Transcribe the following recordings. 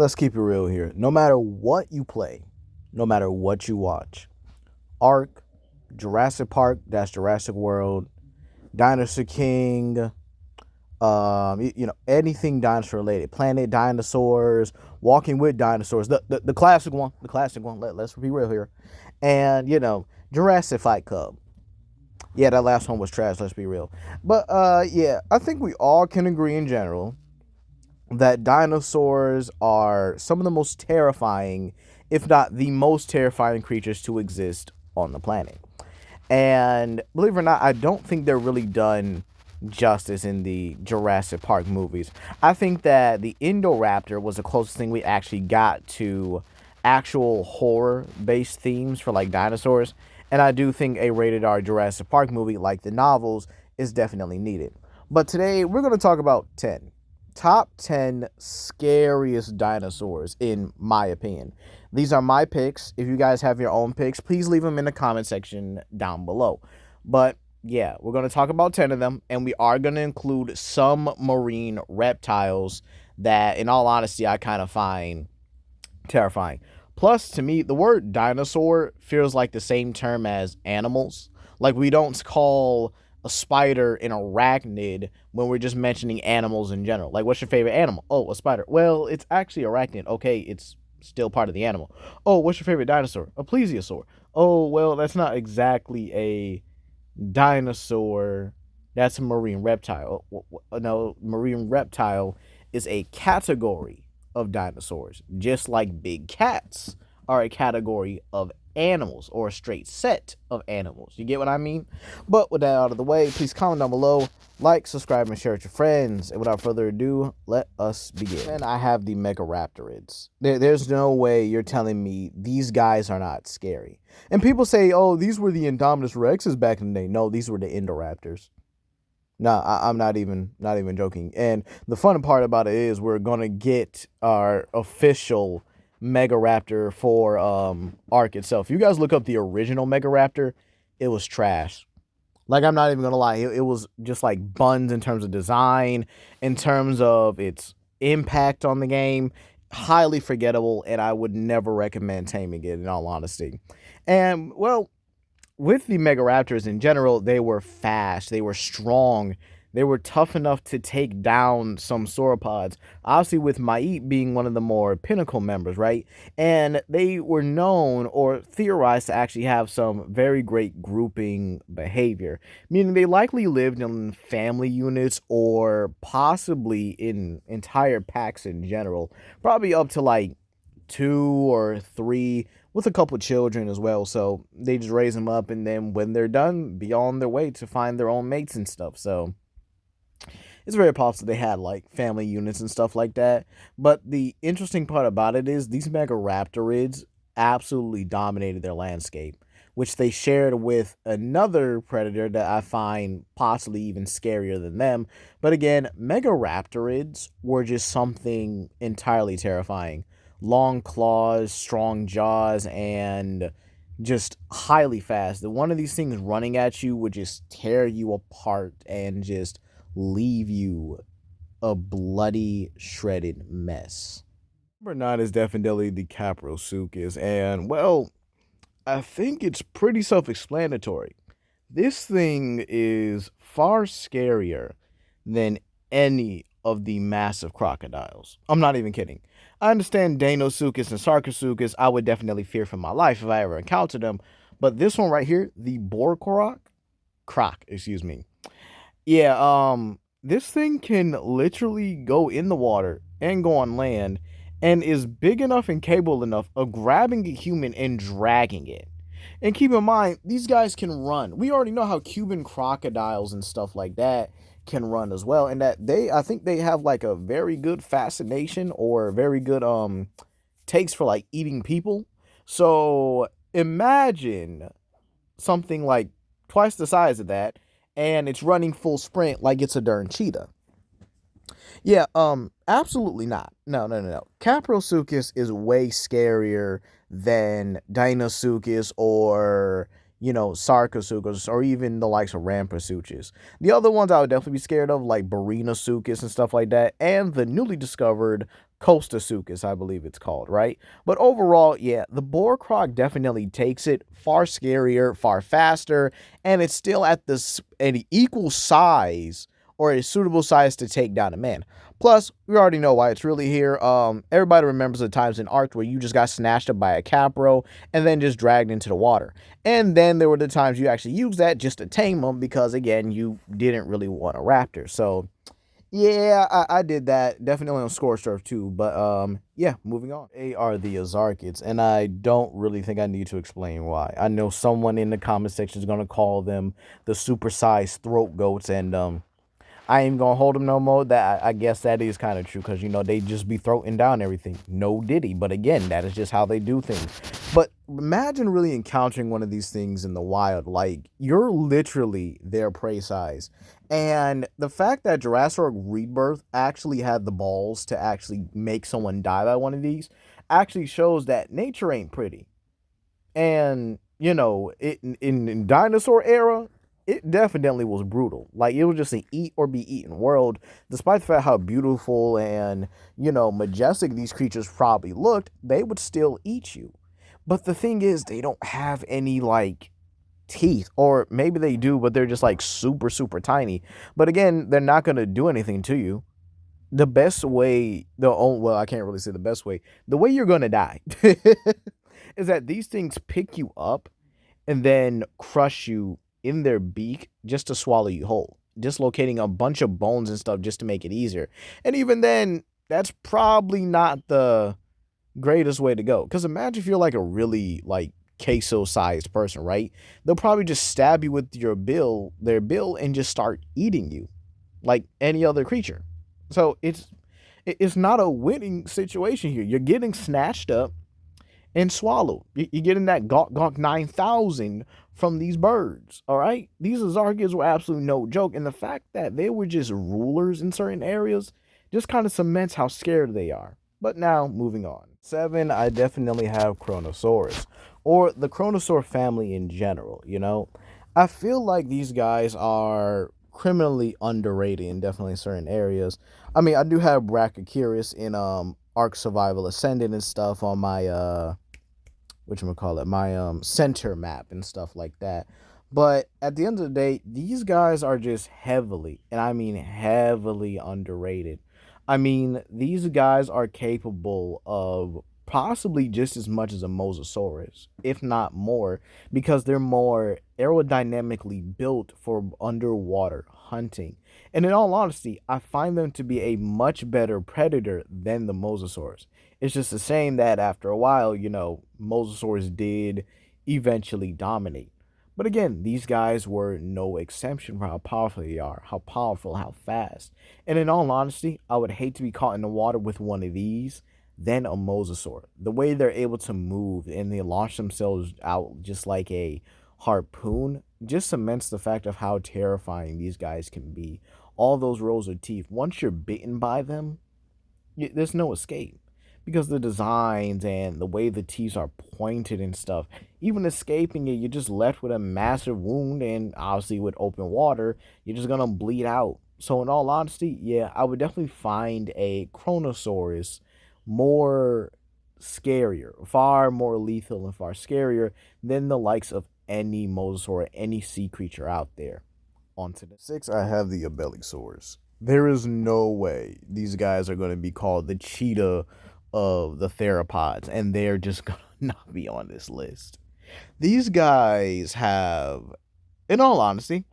let's keep it real here. No matter what you play, no matter what you watch, Ark, Jurassic Park, that's Jurassic World, Dinosaur King, anything dinosaur related, Planet Dinosaurs, Walking with Dinosaurs, the classic one, let's be real here, and Jurassic Fight Club. Yeah, that last one was trash. Let's be real, but yeah, I think we all can agree in general that dinosaurs are some of the most terrifying, if not the most terrifying creatures to exist on the planet. And believe it or not, I don't think they're really done justice in the Jurassic Park movies. I think that the Indoraptor was the closest thing we actually got to actual horror based themes for like dinosaurs. And I do think a rated R Jurassic Park movie, like the novels, is definitely needed. But today we're going to talk about 10 top 10 scariest dinosaurs, in my opinion. These are my picks. If you guys have your own picks, please leave them in the comment section down below. But yeah, we're going to talk about 10 of them, and we are going to include some marine reptiles that, in all honesty, I kind of find terrifying. Plus, to me, the word dinosaur feels like the same term as animals. Like, we don't call a spider an arachnid when we're just mentioning animals in general. Like, what's your favorite animal? Oh, a spider. Well, it's actually arachnid. Okay, it's still part of the animal. Oh, what's your favorite dinosaur? A plesiosaur. Oh, well, that's not exactly a dinosaur. That's a marine reptile. No, marine reptile is a category of dinosaurs, just like big cats are a category of animals, or a straight set of animals. You get what I mean? But with that out of the way, please comment down below, like, subscribe, and share with your friends. And without further ado, let us begin. And I have the Megaraptorids. There's no way you're telling me these guys are not scary. And people say, oh, these were the Indominus Rexes back in the day. No, these were the Indoraptors. No, I'm not even joking. And the fun part about it is we're gonna get our official Megaraptor for Ark itself. If you guys look up the original Megaraptor, it was trash. Like, I'm not even gonna lie, it was just like buns in terms of design, in terms of its impact on the game. Highly forgettable, and I would never recommend taming it, in all honesty. And well, with the Megaraptors in general, they were fast, they were strong, they were tough enough to take down some sauropods. Obviously, with Mait being one of the more pinnacle members, right? And they were known or theorized to actually have some very great grouping behavior, meaning they likely lived in family units or possibly in entire packs in general, probably up to like 2 or 3, with a couple children as well. So they just raise them up, and then when they're done, be on their way to find their own mates and stuff. So it's very possible they had like family units and stuff like that. But the interesting part about it is these Megaraptorids absolutely dominated their landscape, which they shared with another predator that I find possibly even scarier than them. But again, Megaraptorids were just something entirely terrifying. Long claws, strong jaws, and just highly fast. The one of these things running at you would just tear you apart and just leave you a bloody, shredded mess. Number 9 is definitely the Kaprosuchus, and well, I think it's pretty self-explanatory. This thing is far scarier than any of the massive crocodiles. I'm not even kidding. I understand Dinosuchus and Sarcosuchus, I would definitely fear for my life if I ever encountered them. But this one right here, the excuse me. Yeah, this thing can literally go in the water and go on land, and is big enough and capable enough of grabbing a human and dragging it. And keep in mind, these guys can run. We already know how Cuban crocodiles and stuff like that can run as well, and that I think they have like a very good fascination, or very good takes for like eating people. So imagine something like twice the size of that, and it's running full sprint like it's a darn cheetah. Yeah, absolutely not. No. Kaprosuchus is way scarier than Dinosuchus, or Sarcosuchus, or even the likes of Rampasuchus. The other ones I would definitely be scared of, like Barinosuchus and stuff like that, and the newly discovered Costosuchus, I believe it's called, right? But overall, yeah, the boar croc definitely takes it. Far scarier, far faster, and it's still at an equal size or a suitable size to take down a man. Plus, we already know why it's really here. Everybody remembers the times in Ark where you just got snatched up by a Capro and then just dragged into the water. And then there were the times you actually used that just to tame them because, again, you didn't really want a raptor. So, yeah, I did that. Definitely on Scorched Earth too. But, yeah, moving on. They are the Azarchids, and I don't really think I need to explain why. I know someone in the comment section is going to call them the supersized throat goats, and, I ain't gonna hold them no more. That I guess that is kind of true because they just be throwing down everything. No diddy, but again, that is just how they do things. But imagine really encountering one of these things in the wild. Like you're literally their prey size, and the fact that Jurassic Rebirth actually had the balls to actually make someone die by one of these actually shows that nature ain't pretty. And in dinosaur era, it definitely was brutal. Like it was just an eat or be eaten world, despite the fact how beautiful and majestic these creatures probably looked. They would still eat you. But the thing is, they don't have any like teeth, or maybe they do, but they're just like super super tiny. But again, they're not gonna do anything to you. The best way, well, I can't really say the best way. The way you're gonna die is that these things pick you up and then crush you in their beak just to swallow you whole, dislocating a bunch of bones and stuff just to make it easier. And even then, that's probably not the greatest way to go. Because imagine if you're like a really like queso-sized person, right? They'll probably just stab you with their bill, and just start eating you like any other creature. So it's not a winning situation here. You're getting snatched up and swallowed. You're getting that Gawk Gawk 9000 from these birds, all right? These Azarchids were absolutely no joke, and the fact that they were just rulers in certain areas just kind of cements how scared they are. But now, moving on. 7, I definitely have Chronosaurus, or the Chronosaur family in general, I feel like these guys are criminally underrated in definitely certain areas. I mean, I do have Brachiosaurus in Ark Survival Ascendant and stuff on my my center map and stuff like that. But at the end of the day, these guys are just heavily, and I mean heavily underrated. I mean, these guys are capable of possibly just as much as a Mosasaurus, if not more, because they're more aerodynamically built for underwater hunting. And in all honesty, I find them to be a much better predator than the Mosasaurs. It's just a shame that after a while, Mosasaurs did eventually dominate. But again, these guys were no exception for how powerful they are, how powerful, how fast. And in all honesty, I would hate to be caught in the water with one of these than a mosasaur. The way they're able to move and they launch themselves out just like a harpoon just cements the fact of how terrifying these guys can be. All those rows of teeth, once you're bitten by them, there's no escape. Because the designs and the way the teeth are pointed and stuff, even escaping it, you're just left with a massive wound, and obviously with open water, you're just gonna bleed out. So in all honesty, yeah, I would definitely find a Chronosaurus more scarier, far more lethal and far scarier than the likes of any mosasaur or any sea creature out there. On to the 6, I have the Abelisaurs. There is no way these guys are going to be called the cheetah of the theropods, and they're just gonna not be on this list. These guys have, in all honesty,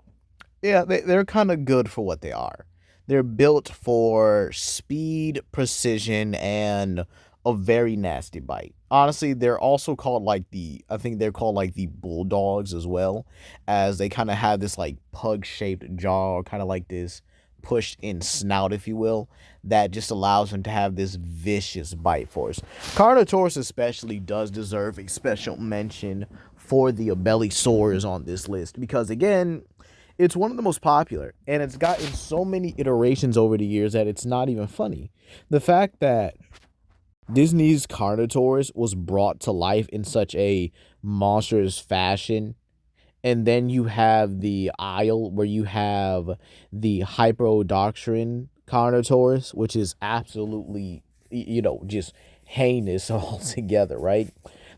yeah, they're kind of good for what they are. They're built for speed, precision, and a very nasty bite. Honestly, they're also called I think they're called like the bulldogs as well, as they kind of have this like pug-shaped jaw, kind of like this pushed in snout, if you will, that just allows them to have this vicious bite force. Carnotaurus especially does deserve a special mention for the Abelisaurs on this list because, again, it's one of the most popular, and it's gotten so many iterations over the years that it's not even funny. The fact that Disney's Carnotaurus was brought to life in such a monstrous fashion And then you have the aisle where you have the Hyperodoctrin Carnotaurus, which is absolutely, just heinous altogether, right?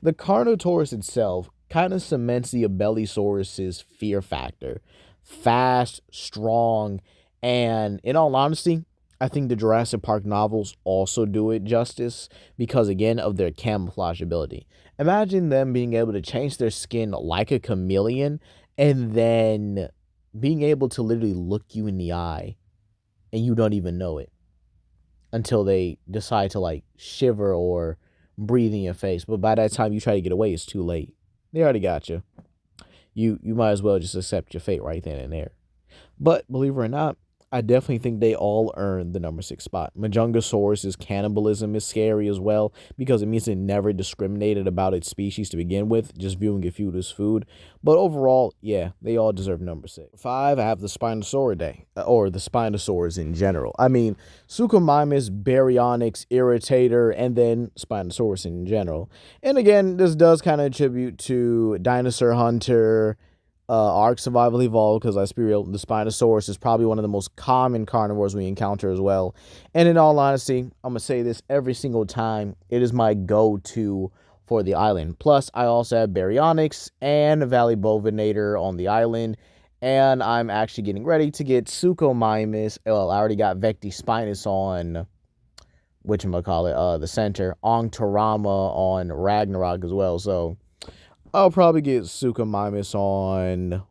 The Carnotaurus itself kind of cements the Abelisaurus's fear factor. Fast, strong, and in all honesty, I think the Jurassic Park novels also do it justice because, again, of their camouflage ability. Imagine them being able to change their skin like a chameleon and then being able to literally look you in the eye and you don't even know it until they decide to like shiver or breathe in your face. But by that time you try to get away, it's too late. They already got you. You might as well just accept your fate right then and there. But believe it or not, I definitely think they all earn the number 6 spot. Nanuqsaurus' cannibalism is scary as well because it means it never discriminated about its species to begin with, just viewing it as food. But overall, yeah, they all deserve number 6. 5, I have the Spinosauridae, or the Spinosaurs in general. I mean, Suchomimus, Baryonyx, Irritator, and then Spinosaurus in general. And again, this does kind of attribute to Dinosaur Hunter, Ark Survival Evolved, because let's be real, the Spinosaurus is probably one of the most common carnivores we encounter as well. And in all honesty, I'm going to say this every single time, it is my go-to for the island. Plus, I also have Baryonyx and Valley Bovinator on the island. And I'm actually getting ready to get Suchomimus. Well, I already got Vectispinus on, the center. Ongtorama on Ragnarok as well, so I'll probably get Suchomimus on,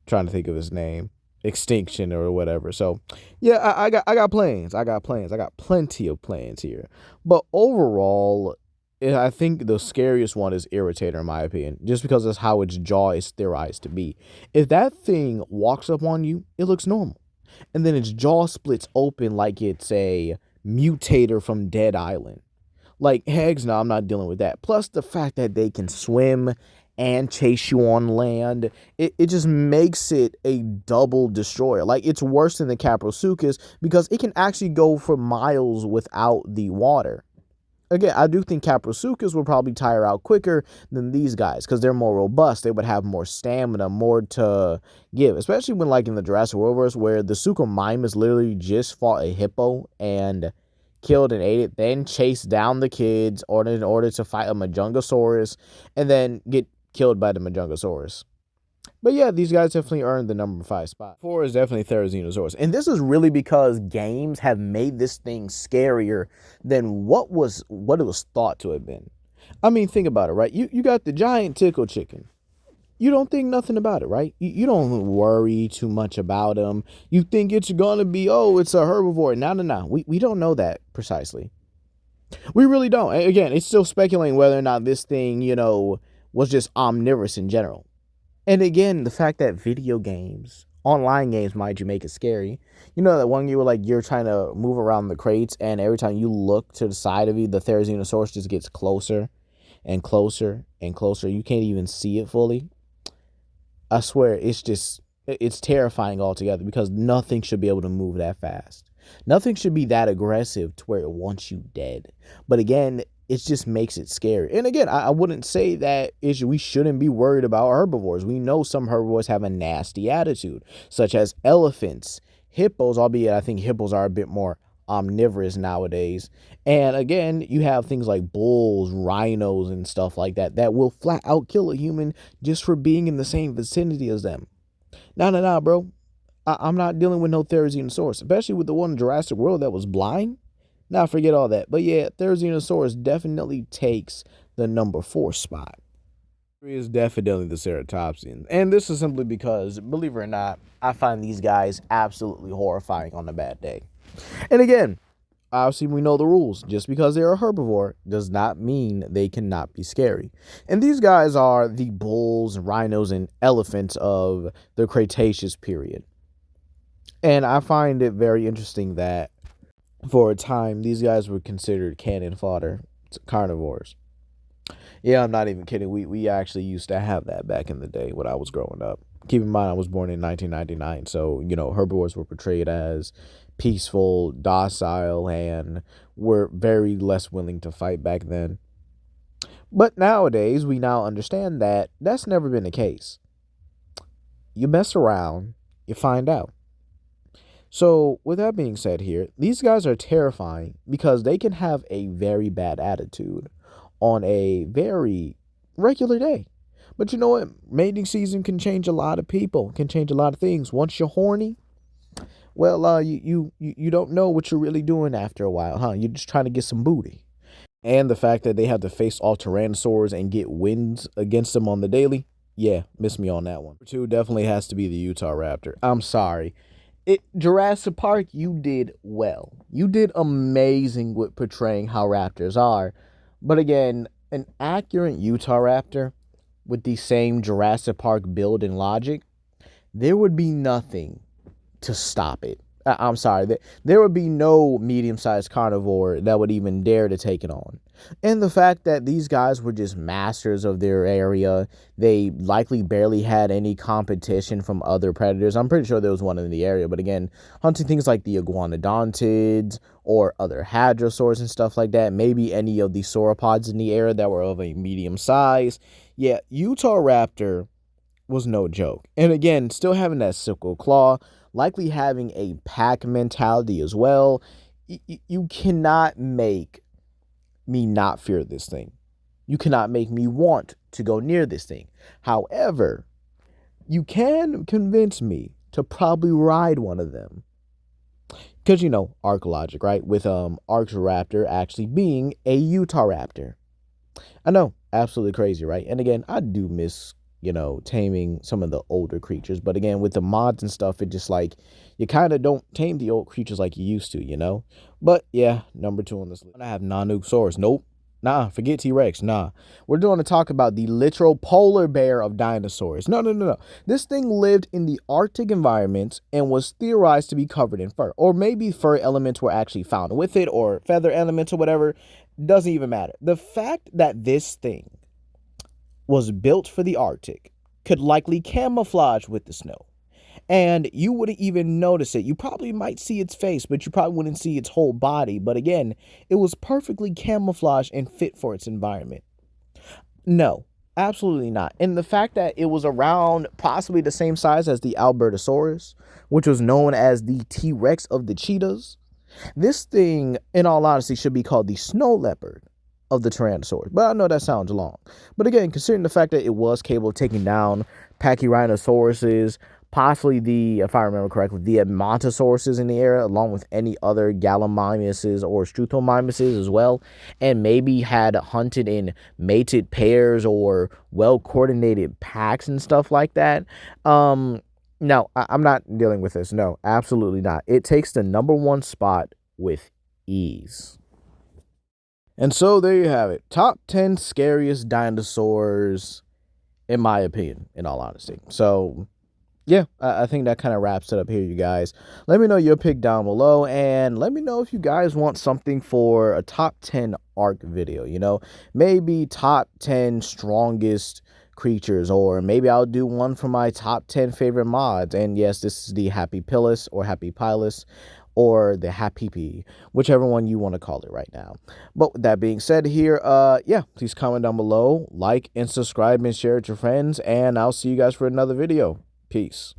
trying to think of his name, Extinction or whatever. So, yeah, I got plans. I got plenty of plans here. But overall, I think the scariest one is Irritator, in my opinion, just because of how its jaw is theorized to be. If that thing walks up on you, it looks normal. And then its jaw splits open like it's a mutator from Dead Island. Like, heck no, I'm not dealing with that. Plus, the fact that they can swim and chase you on land, it just makes it a double destroyer. Like, it's worse than the Kaprosuchus because it can actually go for miles without the water. Again, I do think Kaprosuchus will probably tire out quicker than these guys because they're more robust. They would have more stamina, more to give, especially when, like, in the Jurassic World where the Suchomimus literally just fought a hippo and killed and ate it, then chased down the kids in order to fight a Nanuqsaurus and then get killed by the Nanuqsaurus. But yeah, these guys definitely earned the number 5 spot. 4 is definitely Therizinosaurus. And this is really because games have made this thing scarier than what it was thought to have been. I mean, think about it, right? You got the giant tickle chicken. You don't think nothing about it, right? You don't worry too much about them. You think it's going to be, it's a herbivore. No. We don't know that precisely. We really don't. Again, it's still speculating whether or not this thing, was just omnivorous in general. And again, the fact that video games, online games, mind you, make it scary. You know that one you were like, you're trying to move around the crates, and every time you look to the side of you, the Therizinosaurus just gets closer and closer and closer. You can't even see it fully. I swear, it's terrifying altogether because nothing should be able to move that fast. Nothing should be that aggressive to where it wants you dead. But again, it just makes it scary. And again, I wouldn't say that we shouldn't be worried about herbivores. We know some herbivores have a nasty attitude, such as elephants, hippos, albeit I think hippos are a bit more omnivorous nowadays. And again, you have things like bulls, rhinos, and stuff like that will flat out kill a human just for being in the same vicinity as them. Nah, bro. I'm not dealing with no Therizinosaurus, especially with the one in Jurassic World that was blind. Nah, forget all that. But yeah, Therizinosaurus definitely takes the number 4 spot. It is definitely the Ceratopsians. And this is simply because, believe it or not, I find these guys absolutely horrifying on a bad day. And again, obviously we know the rules. Just because they're a herbivore does not mean they cannot be scary. And these guys are the bulls, rhinos, and elephants of the Cretaceous period. And I find it very interesting that for a time, these guys were considered cannon fodder carnivores. Yeah, I'm not even kidding. We actually used to have that back in the day when I was growing up. Keep in mind, I was born in 1999, so, herbivores were portrayed as peaceful, docile, and were very less willing to fight back then. But nowadays, we now understand that that's never been the case. You mess around, you find out. So, with that being said here, these guys are terrifying because they can have a very bad attitude on a very regular day. But you know what? Mating season can change a lot of people, can change a lot of things. Once you're horny, well, you don't know what you're really doing after a while, huh? You're just trying to get some booty. And the fact that they have to face all Tyrannosaurs and get wins against them on the daily, yeah, miss me on that one. Number two definitely has to be the Utahraptor. I'm sorry. Jurassic Park, you did well. You did amazing with portraying how raptors are. But again, an accurate Utahraptor with the same Jurassic Park build and logic, there would be nothing to stop it. I'm sorry, there would be no medium-sized carnivore that would even dare to take it on. And the fact that these guys were just masters of their area, they likely barely had any competition from other predators. I'm pretty sure there was one in the area, but again, hunting things like the iguanodontids or other hadrosaurs and stuff like that, maybe any of the sauropods in the area that were of a medium size. Yeah, Utahraptor was no joke. And again, still having that sickle claw, likely having a pack mentality as well. You cannot make me not fear this thing. You cannot make me want to go near this thing. However, you can convince me to probably ride one of them. Because, you know, arc logic, right? With Arcturaptor actually being a Utahraptor. I know, absolutely crazy, right? And again, I do miss, you know, taming some of the older creatures. But again, with the mods and stuff, it just like, you kind of don't tame the old creatures like you used to, you know? But yeah, number 2 on this list. I have Nanuqsaurus. Nope. Nah, forget T-Rex. Nah. We're going to talk about the literal polar bear of dinosaurs. No. This thing lived in the Arctic environments and was theorized to be covered in fur. Or maybe fur elements were actually found with it, or feather elements or whatever. Doesn't even matter. The fact that this thing was built for the Arctic could likely camouflage with the snow. And you wouldn't even notice it. You probably might see its face, but you probably wouldn't see its whole body. But again, it was perfectly camouflaged and fit for its environment. No, absolutely not. And the fact that it was around possibly the same size as the Abelisaurids, which was known as the T-Rex of the cheetahs, this thing, in all honesty, should be called the snow leopard of the Tyrannosaurs. But I know that sounds long. But again, considering the fact that it was capable of taking down Pachyrhinosaurus, possibly the, if I remember correctly, the Montosauruses in the area, along with any other Gallimimuses or Struthiomimuses as well, and maybe had hunted in mated pairs or well-coordinated packs and stuff like that. No, I'm not dealing with this. No, absolutely not. It takes the number 1 spot with ease. And so there you have it. Top 10 scariest dinosaurs, in my opinion, in all honesty. So, yeah, I think that kind of wraps it up here, you guys. Let me know your pick down below, and let me know if you guys want something for a top 10 arc video, you know? Maybe top 10 strongest creatures, or maybe I'll do one for my top 10 favorite mods. And yes, this is the Happy Pilus or Happy Pilus or the Happy P, whichever one you want to call it right now. But with that being said here, yeah, please comment down below, like and subscribe and share with your friends, and I'll see you guys for another video. Peace.